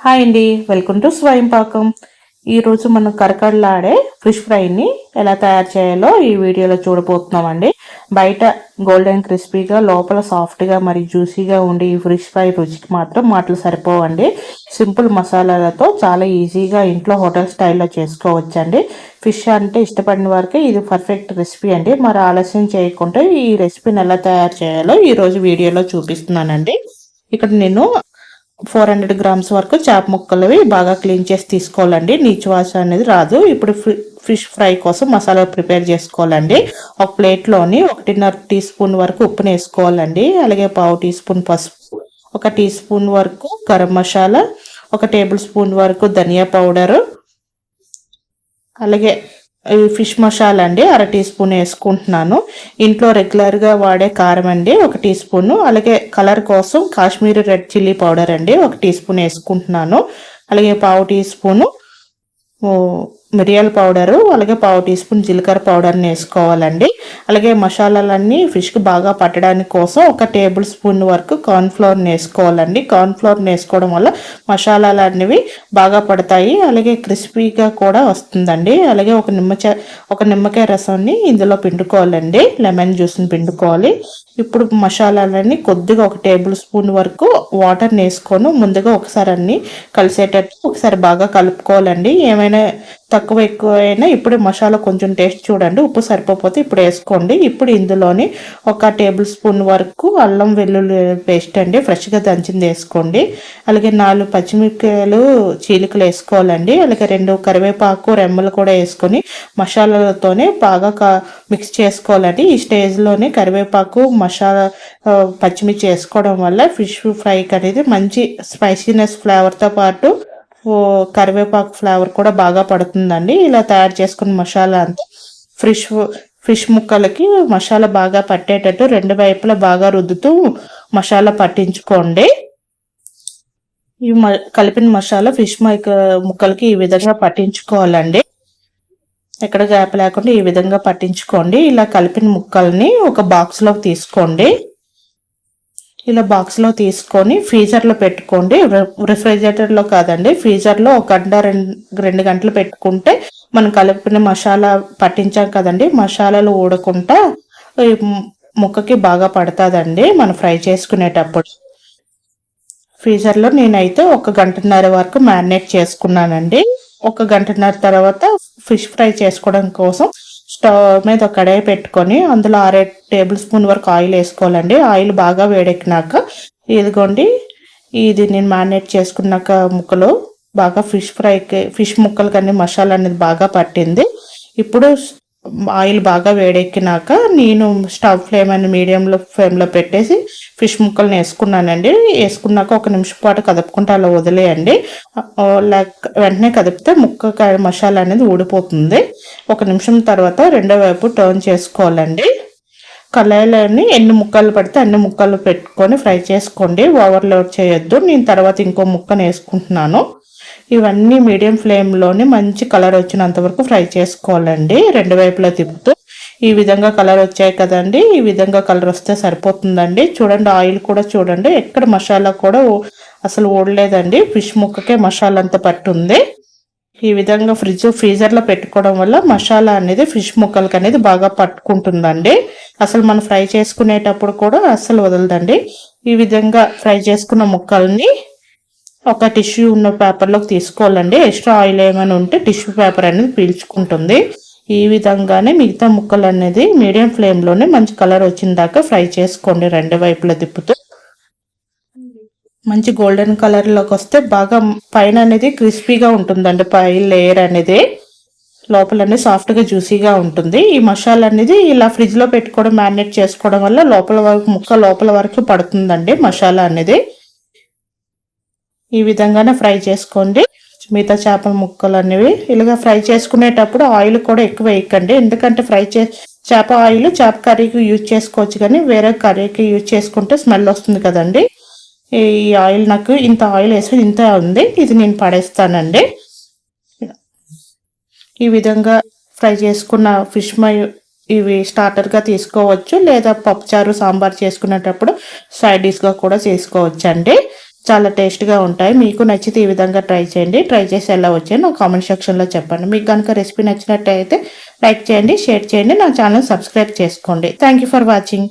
Hi అండి, welcome to స్వయం పాకం. ఈరోజు మనం కరకరలాడే ఫిష్ ఫ్రైని ఎలా తయారు చేయాలో ఈ వీడియోలో చూడబోతున్నామండి. బయట గోల్డెన్ క్రిస్పీగా, లోపల సాఫ్ట్గా మరి జ్యూసీగా ఉండి ఈ ఫిష్ ఫ్రై రుచికి మాత్రం మాటలు సరిపోవండి. సింపుల్ మసాలాలతో చాలా ఈజీగా ఇంట్లో హోటల్ స్టైల్లో చేసుకోవచ్చండి. ఫిష్ అంటే ఇష్టపడిన వారికి ఇది పర్ఫెక్ట్ రెసిపీ అండి. మరి ఆలస్యం చేయకుండా ఈ రెసిపీని ఎలా తయారు చేయాలో ఈరోజు వీడియోలో చూపిస్తున్నానండి. ఇక్కడ నేను 400 గ్రామ్స్ వరకు చేప ముక్కలవి బాగా క్లీన్ చేసి తీసుకోవాలండి. నీచు వాసన అనేది రాదు. ఇప్పుడు ఫిష్ ఫ్రై కోసం మసాలా ప్రిపేర్ చేసుకోవాలండి. ఒక ప్లేట్లోని 1.5 టీ స్పూన్ వరకు ఉప్పుని వేసుకోవాలండి. అలాగే 1/2 టీ స్పూన్ పసుపు, 1 టీ స్పూన్ వరకు గరం మసాలా, 1 టేబుల్ స్పూన్ వరకు ధనియా పౌడరు, అలాగే ఫిష్ మసాలా అండి 1/2 టీ స్పూన్ వేసుకుంటున్నాను. ఇంట్లో రెగ్యులర్గా వాడే కారం అండి 1 టీ స్పూన్, అలాగే కలర్ కోసం కాశ్మీరీ రెడ్ చిల్లీ పౌడర్ అండి 1 టీ స్పూన్ వేసుకుంటున్నాను. అలాగే 1/2 టీ స్పూను మిరియాల పౌడరు, అలాగే 1/2 టీ స్పూన్ జీలకర్ర పౌడర్ని వేసుకోవాలండి. అలాగే మసాలాలన్నీ ఫిష్కి బాగా పట్టడానికి కోసం 1 టేబుల్ స్పూన్ వరకు కార్న్ఫ్లోర్ని వేసుకోవాలండి. కార్న్ఫ్లోర్ని వేసుకోవడం వల్ల మసాలాలు అనేవి బాగా పడతాయి, అలాగే క్రిస్పీగా కూడా వస్తుందండి. అలాగే ఒక నిమ్మకాయ రసాన్ని ఇందులో పిండుకోవాలండి, లెమన్ జ్యూస్ని పిండుకోవాలి. ఇప్పుడు మసాలాలన్నీ కొద్దిగా 1 టేబుల్ స్పూన్ వరకు వాటర్ని వేసుకొని ముందుగా ఒకసారి అన్ని కలిసేటట్టు ఒకసారి బాగా కలుపుకోవాలండి. ఏమైనా తక్కువ ఎక్కువ అయినా ఇప్పుడు మసాలా కొంచెం టేస్ట్ చూడండి, ఉప్పు సరిపోతే ఇప్పుడు వేసుకోండి. ఇప్పుడు ఇందులోని 1 టేబుల్ స్పూన్ వరకు అల్లం వెల్లుల్లి పేస్ట్ అండి ఫ్రెష్గా దంచింది వేసుకోండి. అలాగే 4 పచ్చిమిరపకాయలు చీలికలు వేసుకోవాలండి. అలాగే 2 కరివేపాకు రెమ్మలు కూడా వేసుకొని మసాలాలతోనే బాగా మిక్స్ చేసుకోవాలండి. ఈ స్టేజ్లోనే కరివేపాకు మసాలా పచ్చిమిర్చి వేసుకోవడం వల్ల ఫిష్ ఫ్రైకి అనేది మంచి స్పైసీనెస్ ఫ్లేవర్తో పాటు కరివేపాకు ఫ్లేవర్ కూడా బాగా పడుతుందండి. ఇలా తయారు చేసుకున్న మసాలా అంతా ఫిష్ ముక్కలకి మసాలా బాగా పట్టేటట్టు 2 వైపులా బాగా రుద్దుతూ మసాలా పట్టించుకోండి. ఈ కలిపిన మసాలా ఫిష్ ముక్కలకి ఈ విధంగా పట్టించుకోవాలండి. ఎక్కడ గ్యాప్ లేకుండా ఈ విధంగా పట్టించుకోండి. ఇలా కలిపిన ముక్కల్ని ఒక బాక్స్లో తీసుకోండి. ఇలా బాక్స్లో తీసుకొని ఫ్రీజర్లో పెట్టుకోండి. రిఫ్రిజిరేటర్లో కాదండి, ఫ్రీజర్లో 1 గంట 2 గంటలు పెట్టుకుంటే మనం కలిపిన మసాలా పట్టించాం కదండి, మసాలాలు ఊడకుండా ముక్కకి బాగా పడుతుందండి మనం ఫ్రై చేసుకునేటప్పుడు. ఫ్రీజర్లో నేనైతే 1 గంటన్నర వరకు మ్యారినేట్ చేసుకున్నానండి. 1 గంటన్నర తర్వాత ఫిష్ ఫ్రై చేసుకోవడం కోసం స్టవ్ మీద ఒక కడాయి పెట్టుకొని అందులో 6 టేబుల్ స్పూన్ వరకు ఆయిల్ వేసుకోవాలండి. ఆయిల్ బాగా వేడెక్కినాక ఇదిగోండి, ఇది నేను మ్యారినేట్ చేసుకున్నాక ముక్కలు బాగా ఫిష్ ముక్కలకి అన్ని మసాలా అనేది బాగా పట్టింది. ఇప్పుడు ఆయిల్ బాగా వేడెక్కినాక నేను స్టవ్ ఫ్లేమ్ అని మీడియంలో ఫ్లేమ్లో పెట్టేసి ఫిష్ ముక్కల్ని వేసుకున్నానండి. వేసుకున్నాక 1 నిమిషం పాటు కదుపుకుంటే అలా వదిలేయండి. వెంటనే కదిపితే ముక్క మసాలా అనేది ఊడిపోతుంది. 1 నిమిషం తర్వాత రెండో వైపు టర్న్ చేసుకోవాలండి. కళాయిలోని ఎన్ని ముక్కలు పడితే అన్ని ముక్కలు పెట్టుకొని ఫ్రై చేసుకోండి, ఓవర్లోడ్ చేయొద్దు. నేను తర్వాత ఇంకో ముక్కను వేసుకుంటున్నాను. ఇవన్నీ మీడియం ఫ్లేమ్లోని మంచి కలర్ వచ్చినంత వరకు ఫ్రై చేసుకోవాలండి, 2 వైపులా తిప్పుతూ. ఈ విధంగా కలర్ వచ్చాయి కదండి, ఈ విధంగా కలర్ వస్తే సరిపోతుందండి. చూడండి, ఆయిల్ కూడా చూడండి, ఎక్కడ మసాలా కూడా అసలు ఊడలేదండి. ఫిష్ ముక్కకే మసాలా అంతా పట్టుంది. ఈ విధంగా ఫ్రీజర్లో పెట్టుకోవడం వల్ల మసాలా అనేది ఫిష్ ముక్కలకి అనేది బాగా పట్టుకుంటుందండి. అసలు మనం ఫ్రై చేసుకునేటప్పుడు కూడా అసలు వదలదండి. ఈ విధంగా ఫ్రై చేసుకున్న ముక్కల్ని ఒక టిష్యూ ఉన్న పేపర్లోకి తీసుకోవాలండి. ఎక్స్ట్రా ఆయిల్ ఏమైనా ఉంటే టిష్యూ పేపర్ అనేది పీల్చుకుంటుంది. ఈ విధంగానే మిగతా ముక్కలు అనేది మీడియం ఫ్లేమ్లోనే మంచి కలర్ వచ్చిన దాకా ఫ్రై చేసుకోండి, 2 వైపులా తిప్పుతూ. మంచి గోల్డెన్ కలర్లోకి వస్తే బాగా పైన అనేది క్రిస్పీగా ఉంటుందండి, పై లేయర్ అనేది లోపల అనేది సాఫ్ట్గా జ్యూసీగా ఉంటుంది. ఈ మసాలా అనేది ఇలా ఫ్రిడ్జ్లో పెట్టుకోవడం మ్యారినేట్ చేసుకోవడం వల్ల ముక్క లోపల వరకు పడుతుందండి మసాలా అనేది. ఈ విధంగానే ఫ్రై చేసుకోండి మిగతా చేపల ముక్కలు అనేవి. ఇలాగ ఫ్రై చేసుకునేటప్పుడు ఆయిల్ కూడా ఎక్కువ వేయకండి, ఎందుకంటే చేప ఆయిల్ చేప కర్రీకి యూజ్ చేసుకోవచ్చు, కానీ వేరే కర్రీకి యూజ్ చేసుకుంటే స్మెల్ వస్తుంది కదండి. ఈ ఆయిల్ నాకు ఇంత ఆయిల్ వేసి ఇంత ఉంది, ఇది నేను పడేస్తానండి. ఈ విధంగా ఫ్రై చేసుకున్న ఫిష్ ఇవి స్టార్టర్గా తీసుకోవచ్చు, లేదా పప్పుచారు సాంబార్ చేసుకునేటప్పుడు సైడ్ డిష్గా కూడా చేసుకోవచ్చు అండి. చాలా టేస్ట్గా ఉంటాయి. మీకు నచ్చితే ఈ విధంగా ట్రై చేయండి. ట్రై చేసి ఎలా వచ్చాయో నా కామెంట్ సెక్షన్లో చెప్పండి. మీకు కనుక రెసిపీ నచ్చినట్టయితే లైక్ చేయండి, షేర్ చేయండి, నా ఛానల్ సబ్స్క్రైబ్ చేసుకోండి. Thank you for watching.